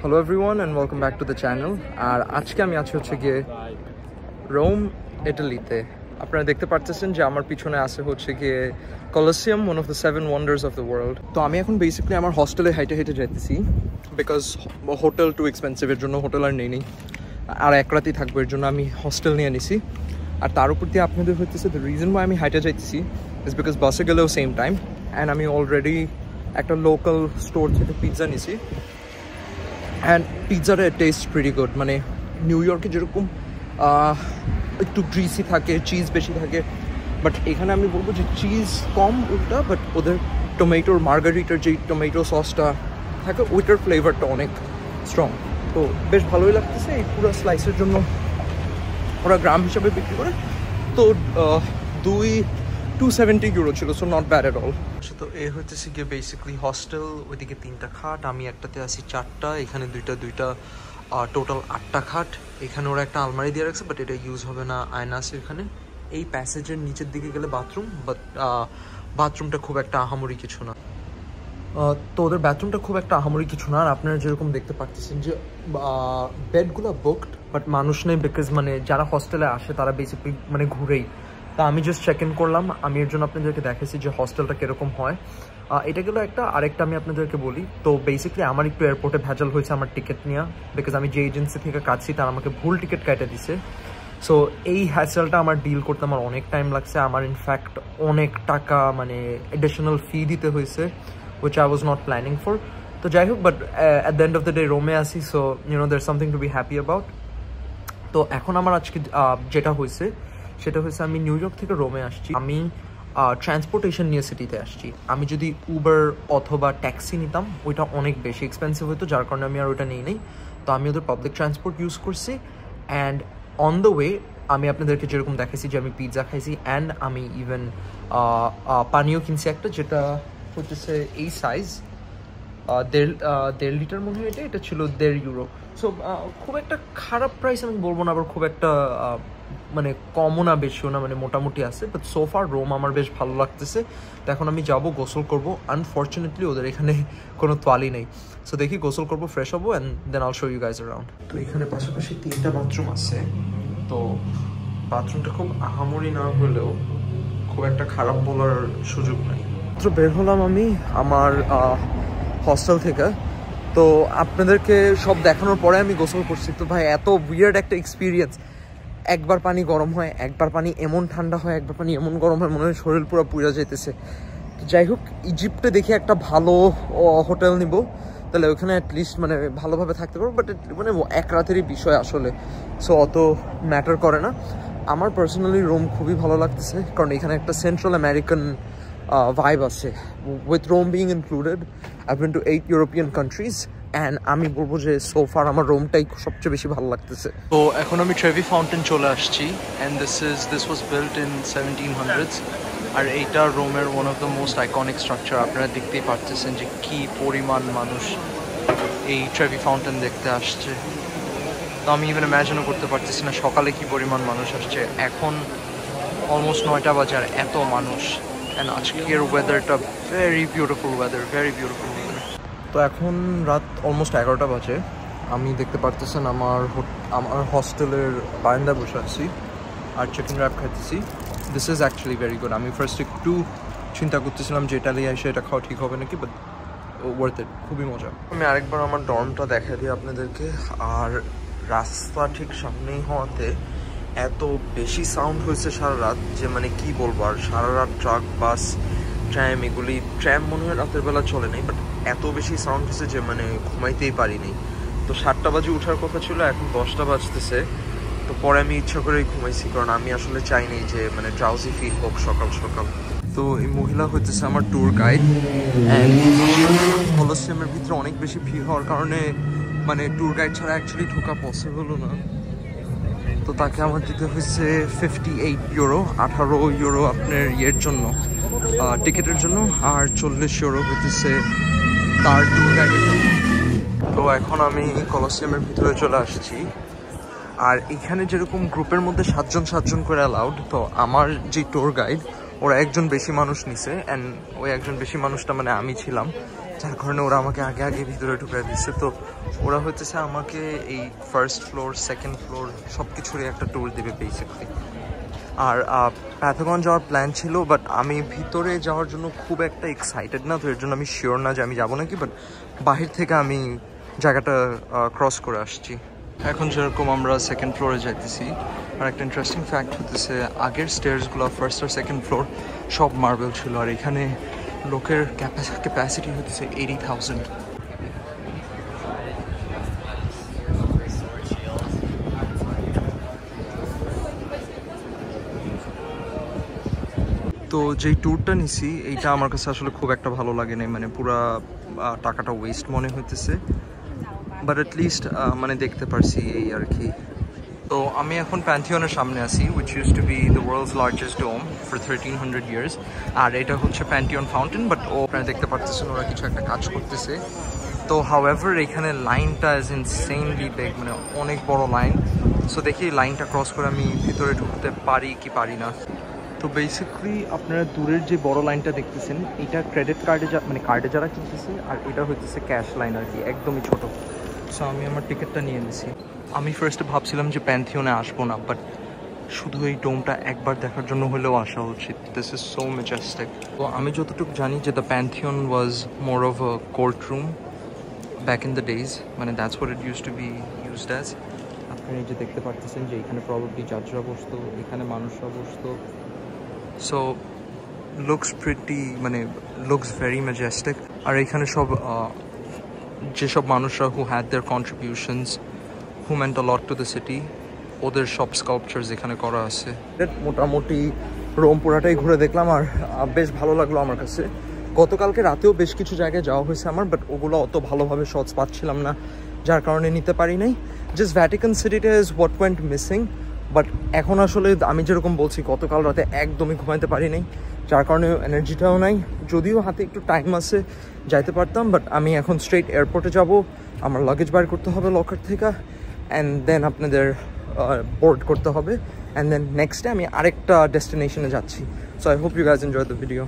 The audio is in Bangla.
Hello everyone and welcome back to the channel. আর আজকে আমি আছি হচ্ছে গিয়ে রোম, ইটালিতে। আপনারা দেখতে পাচ্ছেন যে আমার পিছনে আছে হচ্ছে গিয়ে Colosseum, one of the 7 wonders of the world। তো আমি এখন বেসিক্যালি আমার হস্টেলে হেঁটে হেঁটে যাইতেছি বিকজ হোটেল টু এক্সপেন্সিভ, এর জন্য হোটেল আর নেই আর এক রাতেই থাকবো, এর জন্য আমি হস্টেল নিয়ে নিছি। আর তার উপর দিয়ে আপনাদের হইতেছে দ্য রিজন ওয়াই আমি হাইটে যাইতেছি ইজ বিকজ বাসে গেলেও সেম টাইম অ্যান্ড আমি অলরেডি একটা লোকাল স্টোর থেকে পিৎজা নিছি অ্যান্ড পিৎজাটা টেস্ট প্রিটি গুড। মানে নিউ ইয়র্কে যেরকম একটু গ্রিসি থাকে, চিজ বেশি থাকে, বাট এখানে আমি বলবো যে চিজ কম ওইটা, বাট ওদের টমেটোর মার্গারিটার যেই টমেটো সসটা থাকে ওইটার ফ্লেভারটা অনেক স্ট্রং। তো বেশ ভালোই লাগতেছে। এই পুরো স্লাইসের জন্য ওরা গ্রাম হিসাবে বিক্রি করে, তো 270 ইউরো ছিল, so not bad at all. তো এ হইতেছে গিয়ে বেসিক্যালি হস্টেল, ওইদিকে 3টা খাট, আমি একটাতে আছি 4টা, এখানে দুইটা টোটাল 8টা খাট। এখানে ওরা একটা আলমারি দিয়ে রাখছে, বাট এটা ইউজ হবে না, আয়না আছে এখানে। এই প্যাসেজের নিচের দিকে গেলে বাথরুম, বাট বাথরুমটা খুব একটা আহামরি কিছু না। তো ওদের বাথরুমটা খুব একটা আহামরি কিছু না। আর আপনারা যেরকম দেখতে পাচ্ছেন যে বেডগুলো বুকড, বাট মানুষ নেই বিকজ মানে যারা হস্টেলে আসে তারা বেসিক্যালি মানে ঘুরেই। তা আমি জাস্ট চেক ইন করলাম। আমি এর জন্য আপনাদেরকে দেখাচ্ছি যে হস্টেলটা কীরকম হয়। এটা গেলো একটা। আরেকটা আমি আপনাদেরকে বলি, তো বেসিক্যালি আমার একটু এয়ারপোর্টে ভেজাল হয়েছে আমার টিকিট নিয়ে, বিকজ আমি যে এজেন্সি থেকে কাটছি তারা আমাকে ভুল টিকিট কেটে দিছে। সো এই হ্যাসেলটা আমার ডিল করতে আমার অনেক টাইম লাগছে। আমার ইনফ্যাক্ট অনেক টাকা মানে অ্যাডিশনাল ফি দিতে হয়েছে, which I was not planning for. তো যাই হোক, but at the end of the day রোমে আসি, so there's something to be happy about. তো এখন আমার আজকে যেটা হয়েছে সেটা হয়েছে আমি নিউ ইয়র্ক থেকে রোমে আসছি। আমি ট্রান্সপোর্টেশন নিয়ে সিটিতে আসছি। আমি যদি উবার অথবা ট্যাক্সি নিতাম ওইটা অনেক বেশি এক্সপেন্সিভ হতো, যার কারণে আমি আর ওইটা নেই। তো আমি ওদের পাবলিক ট্রান্সপোর্ট ইউজ করছি অ্যান্ড অন দ্য ওয়ে আমি আপনাদেরকে যেরকম দেখাইছি যে আমি পিৎজা খাইছি অ্যান্ড আমি ইভেন পানীয় কিনছি একটা, যেটা হচ্ছে এই সাইজ 1.5 লিটার মনে হয়। এটা ছিল 1.5 ইউরো। সো খুব একটা খারাপ প্রাইস আমি বলবো না, আবার খুব একটা মানে কমও না বেশিও না, মানে মোটামুটি আছে। বাট সোফার রোম আমার বেশ ভালো লাগতেছে। তো এখন আমি যাবো, গোসল করবো। আনফর্চুনেটলি ওদের এখানে কোনো তোয়ালি নেই, সো দেখি গোসল করবো, ফ্রেশ হবো and then I'll show you guys around. তো এখানে পাশাপাশি 3টা বাথরুম আছে। তো বাথরুমটা খুব আহামরি না হলেও খুব একটা খারাপ বলার সুযোগ নাই। বের হলাম আমি আমার হস্টেল থেকে। তো আপনাদেরকে সব দেখানোর পরে আমি গোসল করছি। তো ভাই এত উইয়ার্ড একটা এক্সপিরিয়েন্স। একবার পানি গরম হয়, একবার পানি এমন ঠান্ডা হয়, একবার পানি এমন গরম হয়, মনে হয় শরীর পুরো পুড়ে যাইতেছে। তো যাই হোক, ইজিপ্টে দেখি একটা ভালো হোটেল নিব, তাহলে ওখানে অ্যাটলিস্ট মানে ভালোভাবে থাকতে পারবো। বাট মানে এক রাতেরই বিষয় আসলে, সো অত ম্যাটার করে না। আমার পার্সোনালি রোম খুবই ভালো লাগতেছে, কারণ এখানে একটা সেন্ট্রাল আমেরিকান vibe আছে, with Rome being included. I've been to 8 European countries and আমি বলবো যে so far আমার রোমটাই সবচেয়ে বেশি ভালো লাগতেছে। তো এখন আমি ট্রেভি ফাউন্টেন চলে আসছি and this was built in 1700s আর এইটা রোমের one of the most iconic structure। আপনারা দেখতেই পাচ্ছেন যে কি পরিমাণ মানুষ এই ট্রেভি ফাউন্টেন দেখতে আসছে। তো আমি ইভেন ইম্যাজিনও করতে পারতেছি না সকালে কি পরিমাণ মানুষ আসছে। এখন অলমোস্ট 9টা বাজে আর এত মানুষ। অ্যান্ড আজকের ওয়েদারটা ভেরি বিউটিফুল ওয়েদার। তো এখন রাত অলমোস্ট 11টা বাজে। আমি দেখতে পারতেছেন আমার হস্টেলের বারান্দায় বসে আছি আর চিকেন র্যাপ খাইতেছি। This is actually very good. আমি ফার্স্ট একটু চিন্তা করতেছিলাম যে এটা নিয়ে এসে এটা খাওয়া ঠিক হবে নাকি, বাট ওয়ার্থ ইট, খুবই মজা। আমি আরেকবার আমার ডর্মটা দেখা দিই আপনাদেরকে। আর রাস্তা ঠিক সামনেই হওয়াতে এত বেশি সাউন্ড হয়েছে সারা রাত যে মানে কি বলবো। আর সারা রাত ট্রাক, বাস, ট্র্যাম, এগুলি ট্র্যাম মনে হয় রাতের বেলা চলে নাই, বাট এত বেশি সাউন্ড হয়েছে যে মানে ঘুমাইতেই পারিনি। তো 7টা বাজে ওঠার কথা ছিল, এখন 10টা বাজতেছে। তো পরে আমি ইচ্ছা করেই ঘুমাইছি, কারণ আমি আসলে চাইনি যে মানে ড্রাউজি ফিল হোক সকাল সকাল। তো এই মহিলা হইতেছে আমার ট্যুর গাইড অ্যান্ড কলোসিয়ামের ভিতরে অনেক বেশি ভিড় হওয়ার কারণে মানে ট্যুর গাইড ছাড়া অ্যাকচুয়ালি ঢোকা পসিবলও না। তো তাকে আমার দিতে হয়েছে 58 ইউরো, 18 ইউরো আপনার ইয়ের জন্য, টিকিটের জন্য, আর 40 ইউরো হইতেছে তার ট্যুর গাইডের জন্য। তো এখন আমি কলোসিয়ামের ভিতরে চলে আসছি। আর এখানে যেরকম গ্রুপের মধ্যে 7জন করে অ্যালাউড, তো আমার যে ট্যুর গাইড ওরা একজন বেশি মানুষ নিছে অ্যান্ড ওই একজন বেশি মানুষটা মানে আমি ছিলাম। যার কারণে ওরা আমাকে আগে আগে ভিতরে ঢুকাই দিচ্ছে। তো ওরা হচ্ছে আমাকে এই ফার্স্ট ফ্লোর, সেকেন্ড ফ্লোর সব কিছুরই একটা ট্যুর দেবে বেসিক্যালি। আর প্যাথাগন যাওয়ার প্ল্যান ছিল, বাট আমি ভিতরে যাওয়ার জন্য খুব একটা এক্সাইটেড না, তো এর জন্য আমি শিওর না যে আমি যাবো নাকি, বাট বাহির থেকে আমি জায়গাটা ক্রস করে আসছি। এখন যেরকম আমরা সেকেন্ড ফ্লোরে যাইতেছি, আর একটা ইন্টারেস্টিং ফ্যাক্ট হতেছে আগের স্টেয়ার্সগুলো ফার্স্ট আর সেকেন্ড ফ্লোর সব মার্বেল ছিল, আর এখানে লোকের ক্যাপাসিটি হচ্ছে 80,000। তো যেই ট্যুরটা নিছি এইটা আমার কাছে আসলে খুব একটা ভালো লাগে নাই, মানে পুরা টাকাটা ওয়েস্ট মনে হইতেছে, বাট অ্যাটলিস্ট মানে দেখতে পারছি এই আর কি। তো আমি এখন প্যান্থিয়নের সামনে আছি, which used to be the world's largest dome for 1300 years, আর এটা হচ্ছে প্যান্থিয়ন ফাউন্টেন, বাট আপনারা দেখতে পারতেছেন ওরা কিছু একটা কাজ করতেছে। তো হাউএভার এখানে লাইনটা ইজ ইনসেইনলি বিগ, মানে অনেক বড় লাইন। সো দেখি লাইনটা ক্রস করে আমি ভিতরে ঢুকতে পারি কি পারি না। তো বেসিক্যালি আপনারা দূরের যে বড় লাইনটা দেখতেছেন এটা ক্রেডিট কার্ডে মানে কার্ডে যারা কিনতেছে, আর এটা হচ্ছে ক্যাশ লাইন আর কি, একদমই ছোট। সো আমি আমার টিকিটটা নিয়ে নিছি। আমি ফার্স্টে ভাবছিলাম যে প্যান্থিয়নে আসবো না, বাট শুধু এই ডোমটা একবার দেখার জন্য হলেও আসা উচিত। This is so majestic. তো আমি যতটুকু জানি যে the Pantheon was more of a court room back in the days, মানে that's what it used to be used as. আপনি এই যে দেখতে পাচ্ছেন যে এখানে প্রবাবলি জাজরা বসতো, এখানে মানুষরা বসতো। সো লুকস প্রিটি, মানে লুকস ভেরি ম্যাজেস্টিক। আর এখানে সব যেসব মানুষরা who had their contributions, who meant a lot to the city, ওদের সব স্কাল্পচার্স এখানে করা আছে। মোটামুটি রোম পুরাটাই ঘুরে দেখলাম, আর বেশ ভালো লাগলো আমার কাছে। গতকালকে রাতেও বেশ কিছু জায়গায় যাওয়া হয়েছে আমার, বাট ওগুলো অত ভালোভাবে শটস পাচ্ছিলাম না, যার কারণে নিতে পারি নাই। জাস্ট ভ্যাটিকান সিটিটা is what went missing. But এখন আসলে আমি যেরকম বলছি গতকাল রাতে একদমই ঘুমাইতে পারি নাই, যার কারণে এনার্জিটাও নাই। যদিও হাতে একটু টাইম আছে যাইতে পারতাম, বাট আমি এখন স্ট্রেট এয়ারপোর্টে যাব। আমার লাগেজ বাইর করতে হবে লকার থেকে, অ্যান্ড দেন আপনাদের বোর্ড করতে হবে, অ্যান্ড দেন নেক্সট ডে আমি আরেকটা ডেস্টিনেশনে যাচ্ছি। So I hope you guys enjoy the video.